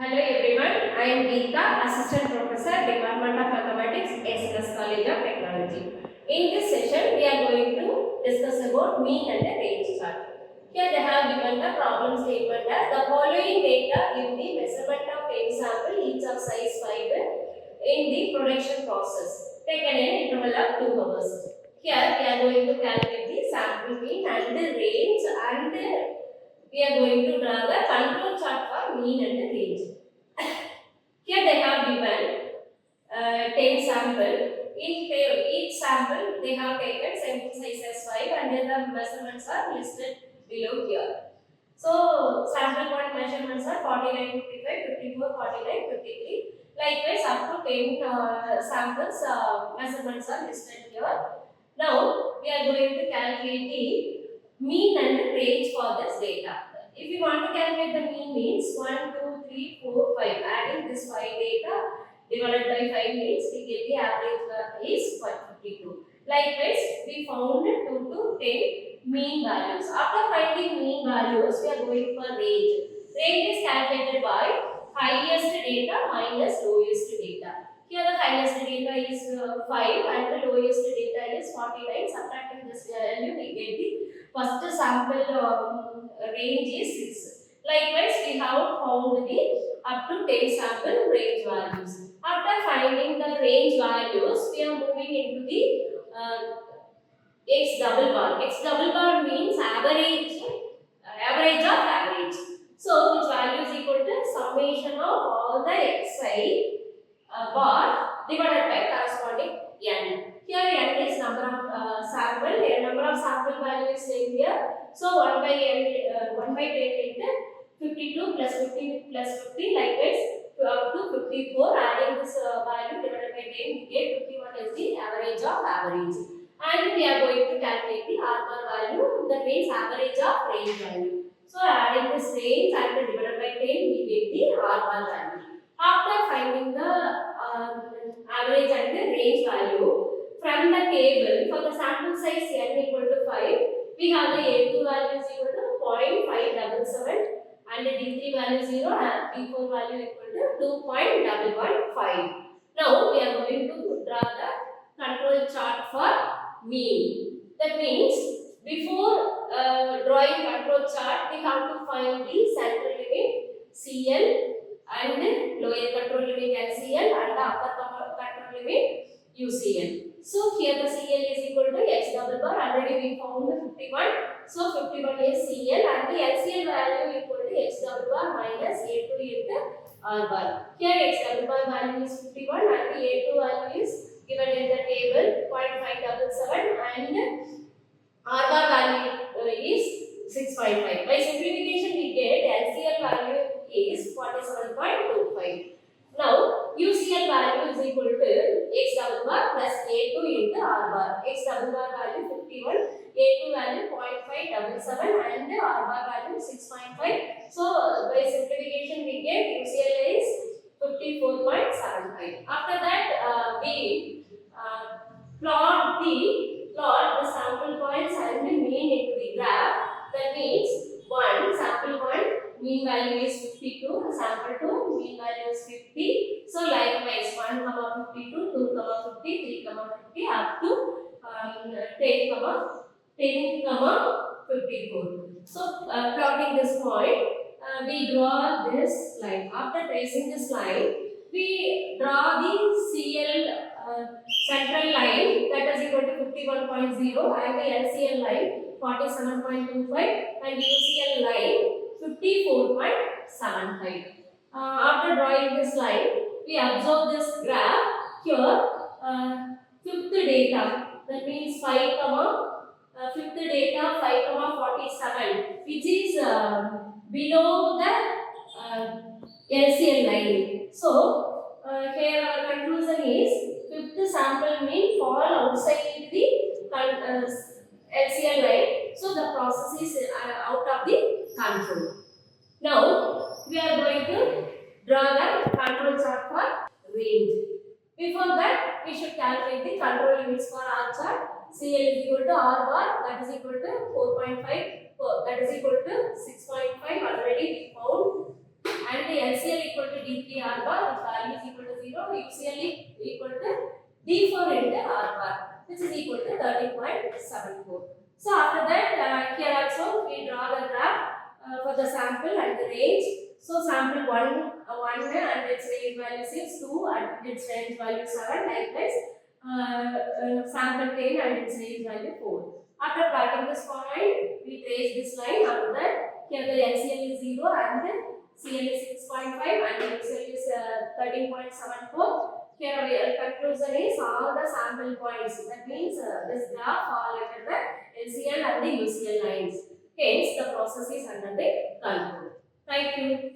Hello everyone, I am Geeta, Assistant Professor, Department of Mathematics, SNS College of Technology. In this session, we are going to discuss about mean and the range chart. Here they have given the problem statement as the following data in the measurement of 10 sample each of size 5 in the production process taken in an interval of 2 hours. Here we are going to calculate the sample mean and the range and we are going to draw the control chart for mean and the range. Here they have given 10 sample. In each sample they have taken sample size as 5 and then the measurements are listed below here. So sample point measurements are 49, 55, 54, 49, 53. Likewise up to 10 samples measurements are listed here. Now we are going to calculate the mean and range for this data. If you want to calculate the mean means 1, 2, 3, 4, 5. Adding this 5 data divided by 5 means we get the average is 52. Likewise, we found 2 to 10 mean values. After finding mean values, we are going for range. Range is calculated by highest data minus lowest data. Here the highest data is 5 and the lowest data is 49. Subtracting this value, we get the first sample range is 6. Likewise, we have found the up to 10 sample range values. After finding the range values, we are moving into the x double bar. X double bar means average of average. So, which value is equal to summation of all the xi bar divided by corresponding n. Here n is number of sample, number of sample value is same here. So 1 by n, 1 by 10 into 52 plus 50 plus 50, likewise up to 54. Adding this value divided by 10, we get 51 is the average of average. And we are going to calculate the R bar value, that means average of range value. So adding this range and divided by 10, we get the R bar value. After finding the average and the range value from the table for the sample size n equal to 5, we have the A2 value is equal to 0.577 and the D3 value is 0 and D4 value equal to 2.115. Now we are going to draw the control chart for mean. That means before drawing control chart, we have to find the central limit CL and lower control limit LCL and the upper control limit UCL. So here the CL is equal to x double bar. Already we found the 51. So 51 is CL and the LCL value equal to x double bar minus A2 into R bar. Here x double bar value is 51 and the A2 value is given in the table 0.577 and R bar value is 6.5. By simplification we get LCL value is 47.25. Now UCL value is equal to x double bar plus A2 into R bar. X double bar value 51, A2 value 0.577 and R bar value 6.5. So by simplification we get UCL is 54.75. After that we plot the sample points and the mean into the graph. That means 1 sample point mean value is 52, sample 2 mean value is 50. So likewise 1, 52, 2, 50, 3, 50 up to 10, 54. So plotting this point, we draw this line. After tracing this line, we draw the CL central line that is equal to 51.0 and the LCL line 47.25 and UCL line 54.75. After drawing this line, we observe this graph here. Fifth data, that means 5, fifth data 5, 47, which is below the LCL line. So here our conclusion is fifth sample mean fall outside the LCL line. So the process is out of the control. Now we are going to draw the control chart for range. Before that, we should calculate the control limits for R chart. CL is equal to R bar, that is equal to 4.5, that is equal to 6.5 already we found, and the LCL equal to D3 R bar with value is equal to 0, UCL equal to D4 into R bar, which is equal to 13.74. So after that, here also we draw the graph for the sample and the range. So sample 1 and its range value is 2 and its range value 7. Likewise, sample 10 and its range value 4. After plotting this point, we trace this line. After that, here the LCL is 0 and the CL is 6.5 and UCL is 13.74. Here our conclusion is all the sample points. That means this graph fall under the LCL and the UCL lines. Hence, the process is under the control. Thank you.